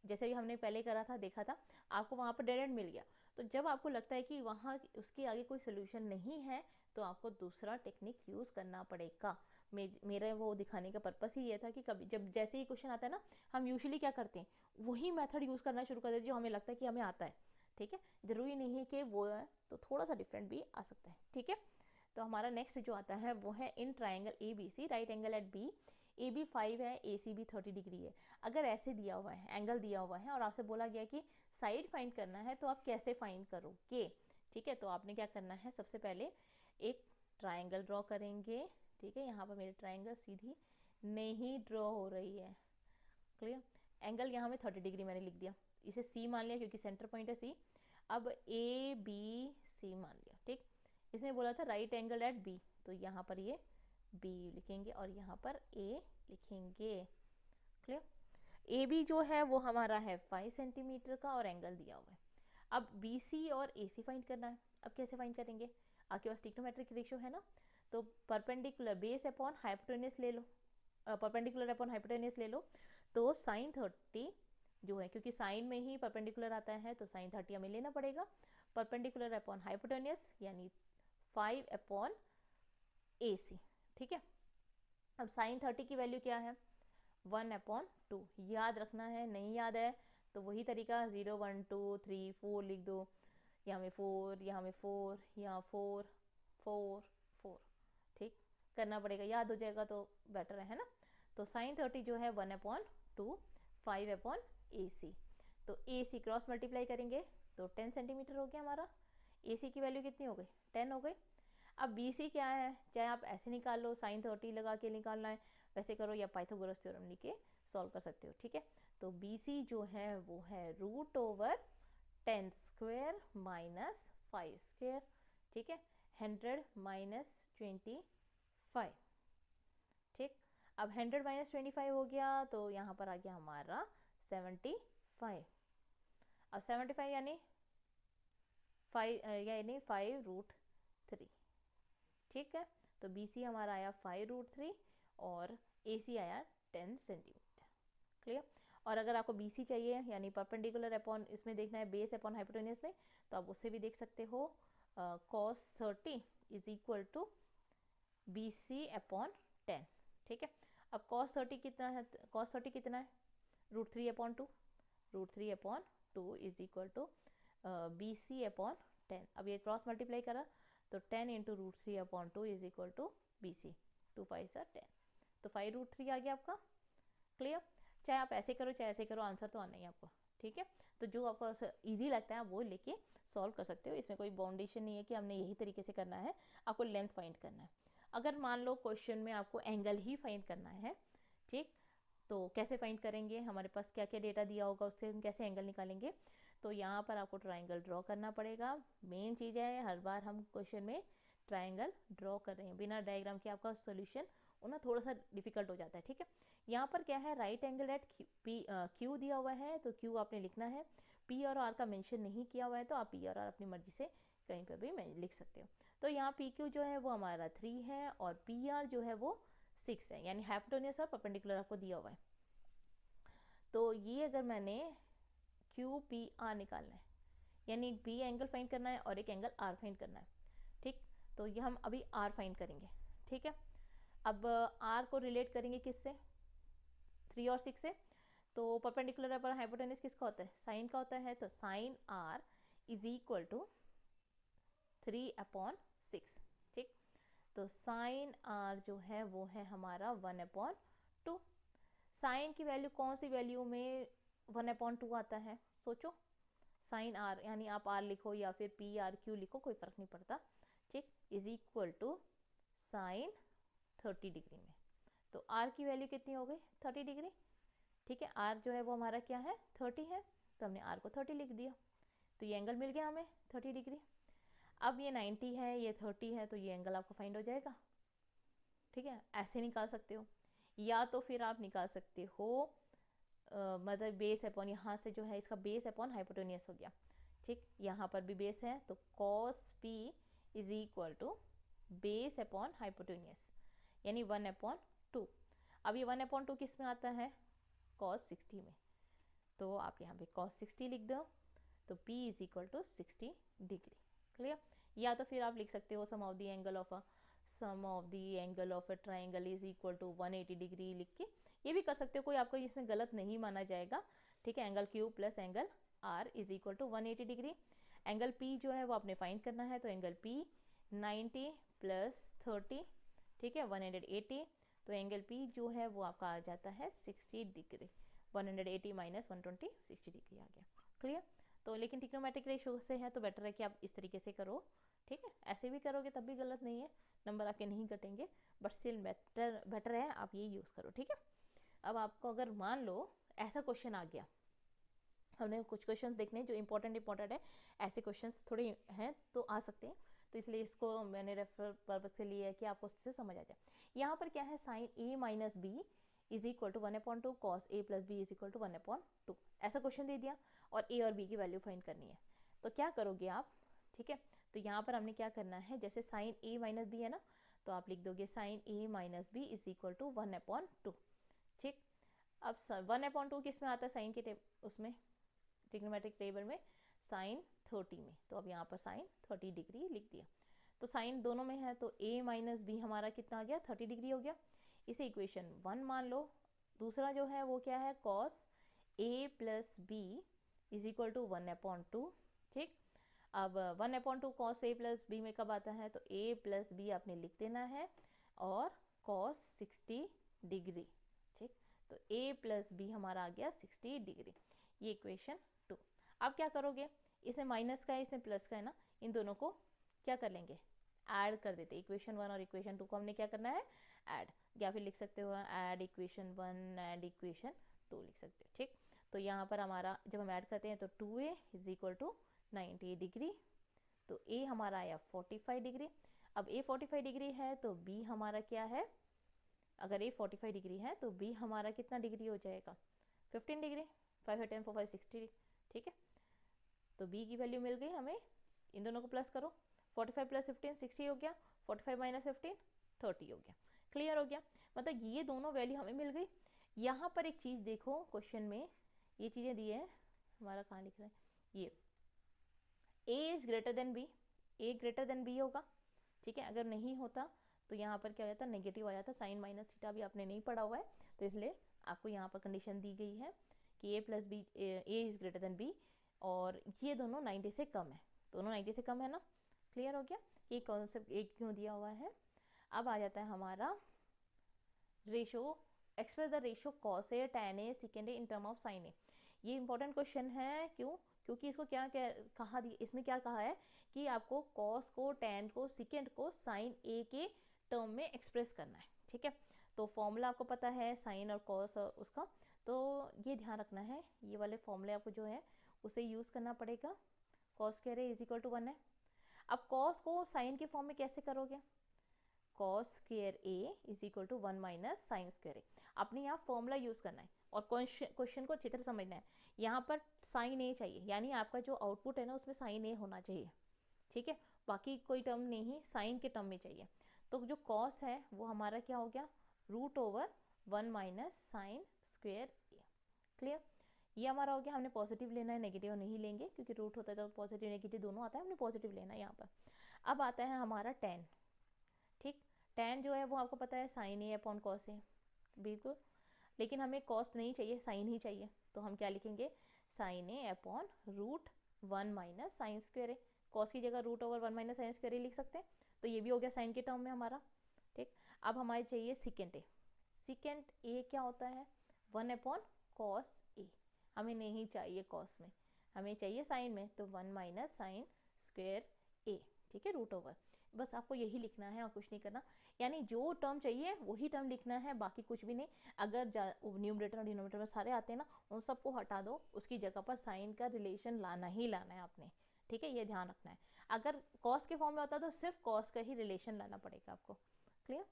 जैसे भी हमने पहले करा था, देखा था, आपको वहाँ पर डेड एंड मिल गया, तो जब आपको लगता है कि वहाँ उसके आगे कोई सोल्यूशन नहीं है तो आपको दूसरा टेक्निक यूज़ करना पड़ेगा। मेरा वो दिखाने का पर्पस ही ये था कि कभी जब जैसे ही क्वेश्चन आता है ना, हम यूजुअली क्या करते हैं, वही मेथड यूज़ करना शुरू कर देते जो हमें लगता है कि हमें आता है। ठीक है, ज़रूरी नहीं है कि वो है, तो थोड़ा सा डिफरेंट भी आ सकता है। ठीक है, तो हमारा नेक्स्ट जो आता है वो है in triangle ABC, right angle at B, AB 5 है, ACB 30 डिग्री है। अगर ऐसे दिया हुआ है, एंगल दिया हुआ है और आपसे बोला गया कि साइड फाइंड करना है, तो आप कैसे फाइंड करोगे। ठीक है, तो आपने क्या करना है, सबसे पहले एक ट्राइंगल ड्रॉ करेंगे। ठीक है, यहाँ पर मेरी ट्राइंगल सीधी नहीं ड्रॉ हो रही है। क्लियर, एंगल यहाँ में 30 डिग्री मैंने लिख दिया, इसे C मान लिया क्योंकि सेंटर पॉइंट है C। अब ABC मान लिया। ठीक, इसने बोला था राइट एंगल एट B, तो यहाँ पर ये B लिखेंगे और यहाँ पर A लिखेंगे। क्लियर, AB जो है वो हमारा है 5 सेंटीमीटर का और एंगल दिया हुआ है। अब BC और AC फाइंड करना है। अब कैसे फाइंड करेंगे, आपके पास ट्रिग्नोमेट्रिक रेशियो है ना, तो परपेंडिकुलर बेस अपॉन हाइपोटेन्यूस ले लो, परपेंडिकुलर अपॉन हाइपोटेन्यूस ले लो, तो साइन 30 जो है, क्योंकि साइन में ही परपेंडिकुलर आता है तो साइन 30 हमें लेना पड़ेगा, परपेंडिकुलर अपॉन हाइपोटेन्यूस यानी 5 अपॉन AC। ठीक है, अब साइन 30 की वैल्यू क्या है, 1/2। याद रखना है, नहीं याद है तो वही तरीका 0 1 2 3 4 लिख दो, यहाँ में 4, यहाँ में 4, यहाँ 4 4 4। ठीक, करना पड़ेगा, याद हो जाएगा तो बेटर है ना। तो साइन 30 जो है 1/2, 5 अपॉन AC, तो AC क्रॉस मल्टीप्लाई करेंगे तो 10 सेंटीमीटर हो गया हमारा, AC की वैल्यू कितनी हो गई 10 हो गई। अब BC क्या है, चाहे आप ऐसे निकाल लो, sin 30 लगा के निकालना है वैसे करो, या पाइथागोरस थ्योरम लिख के सॉल्व कर सकते हो, ठीक है। तो BC जो है वो है √10 स्क्वायर माइनस 5 स्क्वायर, ठीक है, 100 माइनस 25, ठीक। अब 100 माइनस 25 हो गया तो यहाँ पर आ गया हमारा 75। अब 75 यानी 5√3, ठीक है। तो BC हमारा आया 5√3 और AC आया 10 सेंटीमीटर, क्लियर। और अगर आपको BC चाहिए यानी परपेंडिकुलर अपॉन इसमें देखना है बेस अपॉन हाइपोटेन्यूज में, तो आप उससे भी देख सकते हो cos 30 is equal to BC upon 10, ठीक है। अब cos 30 कितना है, cos 30 कितना है √3/2, √3/2 is equal to BC upon 10। अब ये क्रॉस मल्टीप्लाई करा तो 10 into √3/2 is equal to BC, 2 5 10, तो 5√3 आ गया आपका, क्लियर। चाहे आप ऐसे करो चाहे ऐसे करो, आंसर तो आना ही आपको, ठीक है। तो जो आपको इजी लगता है आप वो लेके सॉल्व कर सकते हो, इसमें कोई बाउंडेशन नहीं है कि हमने यही तरीके से करना है, आपको लेंथ फाइंड करना है। अगर मान लो क्वेश्चन में आपको एंगल ही फाइंड करना है, ठीक, तो कैसे फाइंड करेंगे, हमारे पास क्या क्या डेटा दिया होगा उससे हम कैसे एंगल निकालेंगे। तो यहाँ पर आपको ट्राइंगल ड्रॉ करना पड़ेगा, मेन चीज़ है हर बार हम क्वेश्चन में ट्राइंगल ड्रॉ कर रहे हैं, बिना डायग्राम के आपका सोल्यूशन होना थोड़ा सा डिफिकल्ट हो जाता है, ठीक है। यहाँ पर क्या है, राइट एंगल एट क्यू दिया हुआ है तो क्यू आपने लिखना है, P और R का मेंशन नहीं किया हुआ है तो आप P और R अपनी मर्जी से कहीं पर भी लिख सकते हो। तो यहाँ PQ जो है वो हमारा 3 है और PR जो है वो 6 है, यानी हाइपोटेन्यूज और परपेंडिकुलर आपको दिया हुआ है। तो ये अगर मैंने QPR निकालना है यानी B एंगल फाइंड करना है और एक एंगल R फाइंड करना है, ठीक। तो ये हम अभी R फाइंड करेंगे, ठीक है। अब R को रिलेट करेंगे किससे, 3 और 6 से। तो परपेंडिकुलर पर हाइपोटेन्यूज किसका होता है, साइन का होता है, तो sine R is equal to 3/6, ठीक। तो साइन R जो है वो है हमारा 1/2। साइन की वैल्यू कौन सी वैल्यू में 1/2 आता है, सोचो। साइन R यानी आप R लिखो या फिर PRQ लिखो, कोई फर्क नहीं पड़ता, ठीक, is equal to sine 30 degree में। तो R की वैल्यू कितनी हो गई 30 डिग्री, ठीक है। R जो है वो हमारा क्या है 30 है, तो हमने R को 30 लिख दिया, तो ये एंगल मिल गया हमें 30 डिग्री। अब ये 90 है ये 30 है, तो ये एंगल आपको फाइंड हो जाएगा, ठीक है। ऐसे निकाल सकते हो, या तो फिर आप निकाल सकते हो मतलब बेस अपॉन, यहाँ से जो है इसका बेस अपॉन हाइपोटेन्यूज हो गया, ठीक। यहाँ पर भी बेस है तो cos P is equal to base upon hypotenuse यानी 1/2। अब ये 1/2 किस में आता है, cos 60 में, तो आप यहाँ पे cos 60 लिख दो, तो P is equal to 60 degree, clear. या तो फिर आप लिख सकते हो sum of the angle of a triangle is equal to 180 degree लिख के, ये भी कर सकते हो, कोई आपको इसमें गलत नहीं माना जाएगा, ठीक है। Angle Q plus angle R is equal to 180 degree. Angle P जो है वो आपने फाइंड करना है, तो एंगल P 90 प्लस 30, ठीक है, 180। तो एंगल P जो है वो आपका आ जाता है 60 डिग्री, 180 माइनस 120 60 डिग्री आ गया, क्लियर। तो लेकिन ट्रिग्नोमेट्रिक रेशियो से है तो बेटर है कि आप इस तरीके से करो, ठीक है। ऐसे भी करोगे तब भी गलत नहीं है, नंबर आपके नहीं कटेंगे, बट स्टिल बेटर है आप ये यूज़ करो, ठीक है। अब आपको अगर मान लो ऐसा क्वेश्चन आ गया, हमने कुछ क्वेश्चंस देखने जो इंपॉर्टेंट है, ऐसे क्वेश्चंस थोड़े हैं तो आ सकते हैं, तो इसलिए इसको मैंने रेफर पर्पज से लिया है कि आपको उससे समझ आ जाए। यहाँ पर क्या है, sine A minus B is equal to 1/2 cos A plus B is equal to 1/2, ऐसा क्वेश्चन दे दिया और A और B की वैल्यू फाइंड करनी है, तो क्या करोगे आप, ठीक है। तो यहाँ पर हमने क्या करना है, जैसे साइन A माइनस बी है ना, तो आप लिख दोगे sine A minus B is equal to 1/2, ठीक। अब 1/2 किस में आता है, साइन के उसमें ट्रिग्नोमेट्रिक टेबल में साइन 30 में, तो अब यहाँ पर साइन 30 डिग्री लिख दिया। तो साइन दोनों में है तो A माइनस बी हमारा कितना आ गया 30 डिग्री हो गया, इसे इक्वेशन 1 मान लो। दूसरा जो है वो क्या है, cos A plus B is equal to 1/2, ठीक। अब 1/2 कॉस A प्लस बी में कब आता है, तो A प्लस बी आपने लिख देना है और कॉस 60 डिग्री, ठीक। तो A प्लस बी हमारा आ गया 60 डिग्री, ये इक्वेशन 2। अब क्या करोगे, इसमें माइनस का है इसमें प्लस का है ना, इन दोनों को क्या कर लेंगे, ऐड कर देते। इक्वेशन 1 और इक्वेशन 2 को हमने क्या करना है, ऐड, या फिर लिख सकते हो ऐड इक्वेशन 1 एंड इक्वेशन 2 लिख सकते हो। ठीक, तो यहाँ पर हमारा जब हम ऐड करते हैं तो 2a is equal to 90 degree, तो a हमारा आया 45 डिग्री। अब a 45 डिग्री है तो b हमारा क्या है, अगर a 45 डिग्री है तो b हमारा कितना डिग्री हो जाएगा, 15 डिग्री। 5 10 4 5 60। ठीक है, तो b की वैल्यू मिल गई हमें। इन दोनों को प्लस करो, 45 प्लस 15 60 हो गया, 45 माइनस 15 30 हो गया। क्लियर हो गया, मतलब ये दोनों वैल्यू हमें मिल गई। यहाँ पर एक चीज़ देखो, क्वेश्चन में ये चीज़ें दी है हमारा, कहाँ लिख रहा है ये, a is greater than b, a greater than b होगा। ठीक है, अगर नहीं होता तो यहाँ पर क्या हो जाता, नेगेटिव आ जाता। साइन माइनस थीटा भी आपने नहीं पढ़ा हुआ है, तो इसलिए आपको यहाँ पर कंडीशन दी गई है कि a plus B, A is greater than b, और ये दोनों 90 से कम है, दोनों 90 से कम है ना। क्लियर हो गया, ये कॉन्सेप्ट एक क्यों दिया हुआ है। अब आ जाता है हमारा ratio, express the ratio cos a tan a second a in term of sine a. ये इंपॉर्टेंट क्वेश्चन है, क्यों, क्योंकि इसको क्या कहा, इसमें क्या कहा है कि आपको कॉस को, tan को, सेकेंड को साइन ए के टर्म में एक्सप्रेस करना है। ठीक है, तो फॉर्मूला आपको पता है साइन और कॉस उसका, तो ये ध्यान रखना है, ये वाले फॉर्मूले आपको जो है उसे यूज़ करना पड़ेगा। Cos square A is equal to 1 है। अब कॉस को साइन के फॉर्म में कैसे करोगे, cos square A is equal to 1 minus sine square a. आपने यहाँ फॉर्मूला यूज़ करना है और क्वेश्चन को अच्छी तरह समझना है। यहाँ पर साइन ए चाहिए, यानी आपका जो आउटपुट है ना उसमें साइन ए होना चाहिए। ठीक है, बाकी कोई टर्म नहीं, साइन के टर्म में चाहिए। तो जो कॉस है वो हमारा क्या हो गया, root over 1 minus sine square a. Clear, ये हमारा हो गया। हमने पॉजिटिव लेना है, नेगेटिव नहीं लेंगे, क्योंकि रूट होता है तो पॉजिटिव नेगेटिव दोनों आता है, हमने पॉजिटिव लेना है यहाँ पर। अब आता है हमारा tan। ठीक, tan जो है वो आपको पता है साइन ए अपॉन कॉस ए, बिल्कुल, लेकिन हमें कॉस नहीं चाहिए, साइन ही चाहिए, तो हम क्या लिखेंगे, sine A upon root 1 minus sine square a. Cos की जगह root over 1 minus sine square a लिख सकते हैं, तो ये भी हो गया साइन के टर्म में हमारा। ठीक, अब हमारे चाहिए सेकेंड ए। सेकेंड ए क्या होता है, 1 अपॉन कॉस ए। हमें नहीं चाहिए कॉस में, हमें चाहिए साइन में, तो 1 माइनस साइन स्क्वायर ए। ठीक है, रूट ओवर, बस आपको यही लिखना है और कुछ नहीं करना, यानी जो टर्म चाहिए वही टर्म लिखना है, बाकी कुछ भी नहीं। अगर न्यूमरेटर और डिनोमिनेटर में सारे आते हैं ना, उन सबको हटा दो, उसकी जगह पर साइन का रिलेशन लाना ही लाना है आपने। ठीक है, ये ध्यान रखना है। अगर कॉस के फॉर्म में होता तो सिर्फ कॉस का ही रिलेशन लाना पड़ेगा आपको। क्लियर,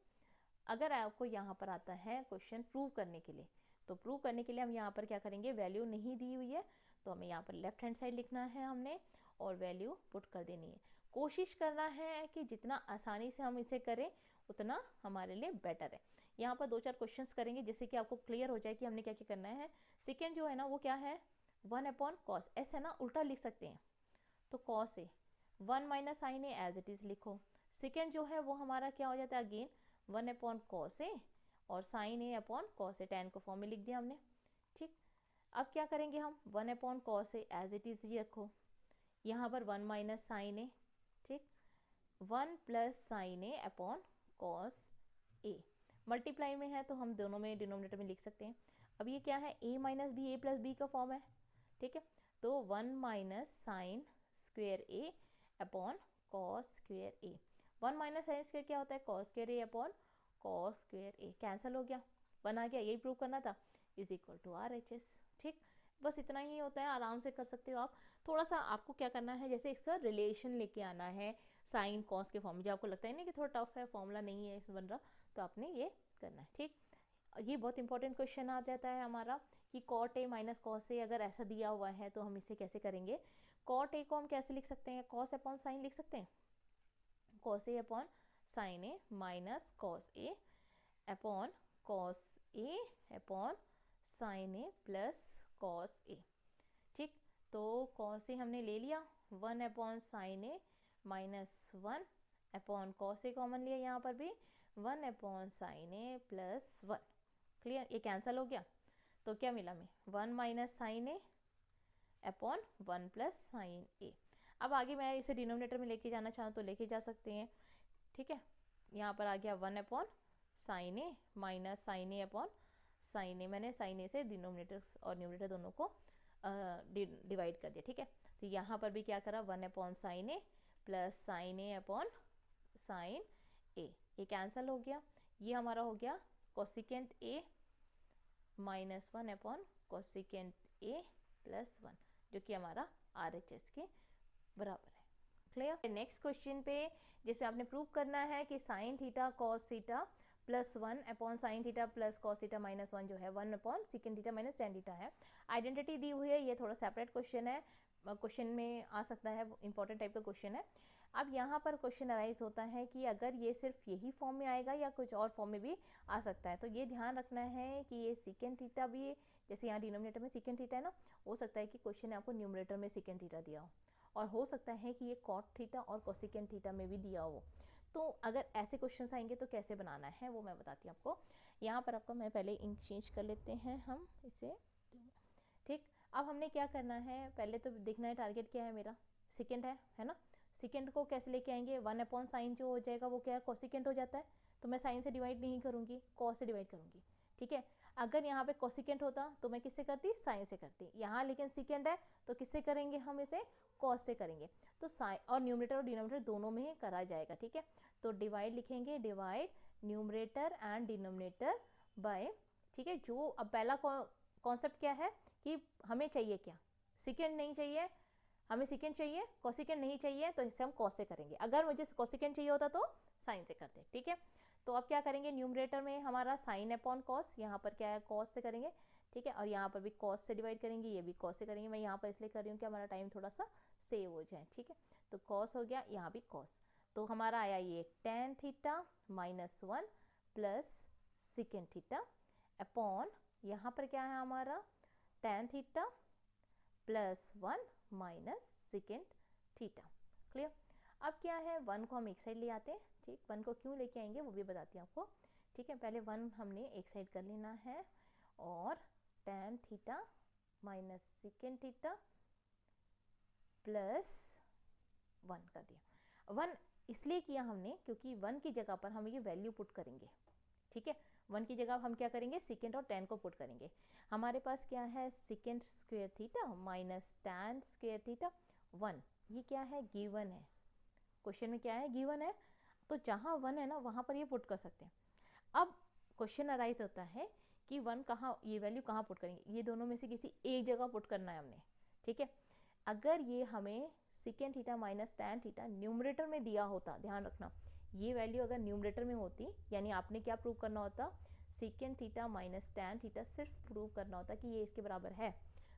अगर आपको यहाँ पर आता है क्वेश्चन प्रूव करने के लिए, तो प्रूव करने के लिए हम यहाँ पर क्या करेंगे, वैल्यू नहीं दी हुई है तो हमें यहाँ पर लेफ्ट हैंड साइड लिखना है हमने, और वैल्यू पुट कर देनी है। कोशिश करना है कि जितना आसानी से हम इसे करें उतना हमारे लिए बेटर है। यहाँ पर 2-4 क्वेश्चंस करेंगे जिससे कि आपको क्लियर हो जाए कि हमने क्या क्या करना है। सेकेंड जो है ना वो क्या है, 1 अपॉन कॉस, ऐसे ना उल्टा लिख सकते हैं, तो cos A 1 minus sine A as it is लिखो। सेकेंड जो है वो हमारा क्या हो जाता है, अगेन 1 अपॉन कॉस ए और sign A upon cos a, tan को फॉर्म में लिख दिया हमने। ठीक, अब क्या करेंगे हम, 1 upon cos A as it is ही रखो, यहाँ पर 1 माइनस साइन ए, ठीक, 1 plus sine A upon cos A. Multiply में है तो हम दोनों में डिनोमिनेटर में लिख सकते हैं। अब ये क्या है, a minus B, A plus B का फॉर्म है। ठीक है, तो 1 minus sine square A upon cos square A. 1 minus sine square क्या होता है, cos square A upon cos square A. Cancel हो गया, 1 आ गया, यही प्रूव करना था, is equal to R H S. ठीक, बस इतना ही होता है, आराम से कर सकते हो आप। थोड़ा सा आपको क्या करना है, जैसे इसका रिलेशन लेके आना है साइन कॉस के फॉर्म में। जब आपको लगता है ना कि थोड़ा टफ है, फॉर्मूला नहीं है इस बन रहा, तो आपने ये करना है। ठीक, ये बहुत इंपॉर्टेंट क्वेश्चन आ जाता है हमारा कि cot A minus cos A अगर ऐसा दिया हुआ है तो हम इसे कैसे करेंगे। कॉट ए को हम कैसे लिख सकते हैं, कॉस अपॉन साइन लिख सकते हैं, cos A upon sine A minus cos A upon cos A upon sine A plus cos A. ठीक, तो कॉस ए हमने ले लिया, 1 अपॉन साइन ए माइनस 1 अपॉन कॉस ए कॉमन लिया, यहाँ पर भी 1 अपॉन साइन ए प्लस 1। क्लियर, ये कैंसिल हो गया, तो क्या मिला हमें, 1 माइनस साइन ए अपॉन 1 प्लस साइन ए। अब आगे मैं इसे डिनोमिनेटर में लेके जाना चाहूँ तो लेके जा सकते हैं। ठीक है, यहाँ पर आ गया 1 अपॉन साइन ए माइनस साइन ए अपॉन साइन ए। मैंने साइन ए से डिनोमिनेटर और न्यूमरेटर दोनों को डिवाइड कर दिया। ठीक है, तो यहाँ पर भी क्या करा, 1 upon sine A plus sine A upon sine a, ये कैंसिल हो गया। ये हमारा हो गया cosecant A minus 1 upon cosecant A plus 1, जो कि हमारा RHS के बराबर है। क्लियर। नेक्स्ट क्वेश्चन पे जिसमें आपने प्रूव करना है कि sine theta cos theta plus 1 upon sine theta plus cos theta minus 1 जो है 1 upon secant theta minus tan theta है। आइडेंटिटी दी हुई है, ये थोड़ा सेपरेट क्वेश्चन है, क्वेश्चन में आ सकता है, इंपॉर्टेंट टाइप का क्वेश्चन है। अब यहाँ पर क्वेश्चन अराइज होता है कि अगर ये सिर्फ यही फॉर्म में आएगा या कुछ और फॉर्म में भी आ सकता है, तो ये ध्यान रखना है कि ये सिकेंड थीटा भी, जैसे यहाँ डिनोमिनेटर में सिकेंड थीटा है ना, हो सकता है कि क्वेश्चन आपको न्यूमरेटर में सिकेंड थीटा दिया हो, और हो सकता है कि ये कॉट थीटा और कोसिकेंट थीटा में भी दिया हो। तो अगर ऐसे क्वेश्चंस आएंगे तो कैसे बनाना है वो मैं बताती हूँ आपको। यहाँ पर आपको मैं पहले इंक चेंज कर लेते हैं हम इसे, ठीक। अब हमने क्या करना है, पहले तो देखना है टारगेट क्या है मेरा, सेकेंड है ना। सेकेंड को कैसे लेके आएंगे, 1 अपॉन साइन जो हो जाएगा वो क्या है, कोसिकेंट हो जाता है, तो मैं साइन से डिवाइड नहीं करूँगी, कॉस से डिवाइड करूँगी, ठीक है। अगर यहाँ पे कोसिकेंट होता तो मैं किससे करती, साइन से करती। यहाँ लेकिन सेकेंड है तो किससे करेंगे, हम इसे कॉस से करेंगे। तो साइन और न्यूमरेटर और डिनोमिनेटर दोनों में ही करा जाएगा, ठीक है। तो डिवाइड लिखेंगे, divide numerator and denominator by, ठीक है। जो अब पहला कॉन्सेप्ट क्या है कि हमें चाहिए क्या, सेकेंड नहीं चाहिए, हमें सेकेंड चाहिए, कोसिकेंट नहीं चाहिए, तो इसे हम कॉस से करेंगे। अगर मुझे कोसिकेंट चाहिए होता तो साइन से करते, ठीक है। तो अब क्या करेंगे, न्यूमरेटर में हमारा साइन अपॉन कॉस, यहाँ पर क्या है कॉस से करेंगे, ठीक है। और यहाँ पर भी कॉस से डिवाइड करेंगे, ये भी कॉस से करेंगे। मैं यहाँ पर इसलिए कर रही हूँ कि हमारा टाइम थोड़ा सा सेव हो जाए, ठीक है। तो कॉस हो गया, यहाँ भी कॉस, तो हमारा आया ये tan theta minus 1 plus second theta upon, यहाँ पर क्या है हमारा tan theta plus 1 minus second theta. Clear. अब क्या है, 1 को हम एक साइड ले आते हैं, ठीक। 1 को क्यों लेके आएंगे वो भी बताती हूँ आपको, ठीक है। पहले 1 हमने एक साइड कर लेना है, और tan theta minus second theta plus 1 कर दिया। 1 इसलिए किया हमने क्योंकि 1 की जगह पर हम ये वैल्यू पुट करेंगे, ठीक है। 1 की जगह हम क्या करेंगे, सेकेंड और टेन को पुट करेंगे। हमारे पास क्या है, second square theta minus ten square theta 1, ये क्या है, गिवन है, क्वेश्चन में क्या है, गिवन है। तो जहाँ 1 है ना वहाँ पर ये पुट कर सकते हैं। अब क्वेश्चन अराइज होता है कि 1 कहाँ, ये वैल्यू कहाँ पुट करेंगे, ये दोनों में से किसी एक जगह पुट करना है हमने, ठीक है। अगर ये हमें second theta minus tan theta numerator में दिया होता, ध्यान रखना, ये वैल्यू अगर न्यूमरेटर में होती, यानी आपने क्या प्रूव करना होता, second theta minus tan theta सिर्फ प्रूव करना होता कि ये इसके बराबर है,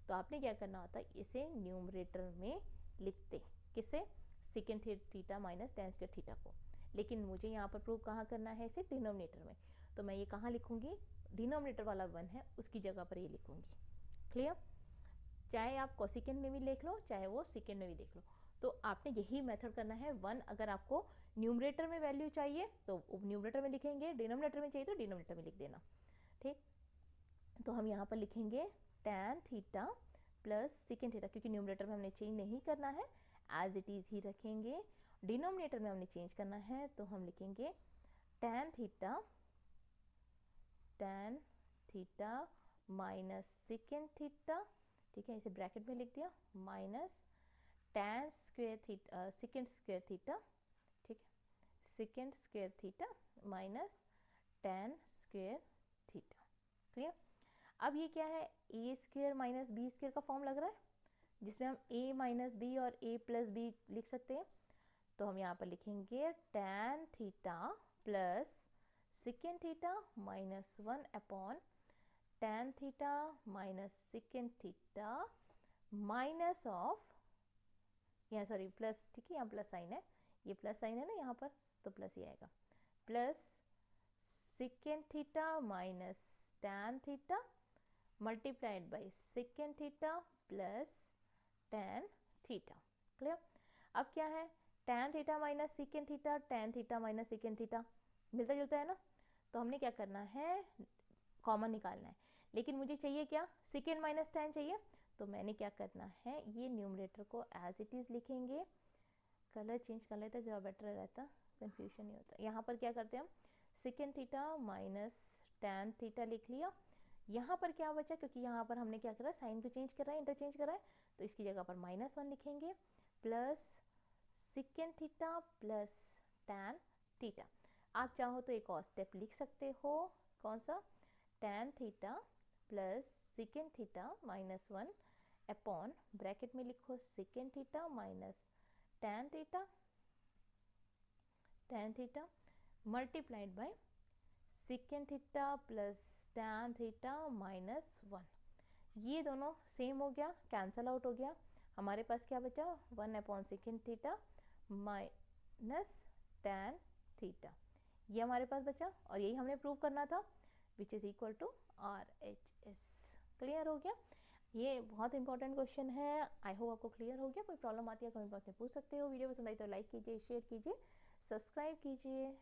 तो आपने क्या करना होता, इसे न्यूमरेटर में लिखते, किसे, second theta minus ten square theta को। लेकिन मुझे यहाँ पर प्रूव कहाँ करना है, इसे डिनोमिनेटर में, तो मैं ये कहाँ लिखूंगी, डिनोमिनेटर वाला 1 है उसकी जगह पर ये लिखूंगी। क्लियर। चाहे आप कोसिकेंट में भी लिख लो, चाहे वो सेकेंड में भी देख लो, तो आपने यही मेथड करना है। 1 अगर आपको न्यूमरेटर में वैल्यू चाहिए तो न्यूमरेटर में लिखेंगे, डिनोमिनेटर में चाहिए तो डिनोमिनेटर में लिख देना, ठीक। तो हम यहाँ पर लिखेंगे tan theta plus second theta, क्योंकि न्यूमरेटर में हमने चेंज नहीं करना है, एज इट इज ही रखेंगे। डिनोमिनेटर में हमने चेंज करना है, तो हम लिखेंगे tan theta minus second theta, ठीक है, इसे ब्रैकेट में लिख दिया, minus ten square theta second square theta, ठीक है, second square theta minus ten square theta. Clear. अब ये क्या है, ए स्क्वायर माइनस बी स्क्वायर का फॉर्म लग रहा है, जिसमें हम a माइनस बी और a प्लस बी लिख सकते हैं। तो हम यहाँ पर लिखेंगे tan theta plus second theta minus 1 upon tan theta minus second theta minus of, यहाँ सॉरी प्लस, ठीक है, यहाँ प्लस साइन है, ये प्लस साइन है ना यहाँ पर, तो प्लस ही आएगा, plus second theta minus tan theta multiplied by second theta plus tan theta. Clear. अब क्या है, tan theta minus second theta, tan theta minus second theta मिलता जुलता है ना, तो हमने क्या करना है, कॉमन निकालना है। लेकिन मुझे चाहिए क्या, सेकेंड माइनस टेन चाहिए, तो मैंने क्या करना है, ये न्यूमरेटर को एज इट इज लिखेंगे, कलर चेंज कर लेते ज़्यादा बेटर रहता, कंफ्यूजन नहीं होता। यहाँ पर क्या करते हैं हम, second theta minus tan theta लिख लिया। यहाँ पर क्या बचा, क्योंकि यहाँ पर हमने क्या करा, साइन को चेंज करा है, इंटरचेंज करा है, तो इसकी जगह पर माइनस 1 लिखेंगे, plus secant theta plus tan theta. आप चाहो तो एक और स्टेप लिख सकते हो, कौन सा, tan theta plus secant theta minus 1 upon bracket में लिखो secant theta minus tan theta multiplied by secant theta plus tan theta minus 1। ये दोनों सेम हो गया, कैंसल आउट हो गया, हमारे पास क्या बचा, 1 upon second theta minus tan theta, ये हमारे पास बचा और यही हमने प्रूव करना था, which is equal to RHS। Clear हो गया, ये बहुत इंपॉर्टेंट क्वेश्चन है। आई होप आपको क्लियर हो गया। कोई प्रॉब्लम आती है कमेंट बॉक्स में पूछ सकते हो। वीडियो पसंद आई तो लाइक कीजिए, शेयर कीजिए, सब्सक्राइब कीजिए।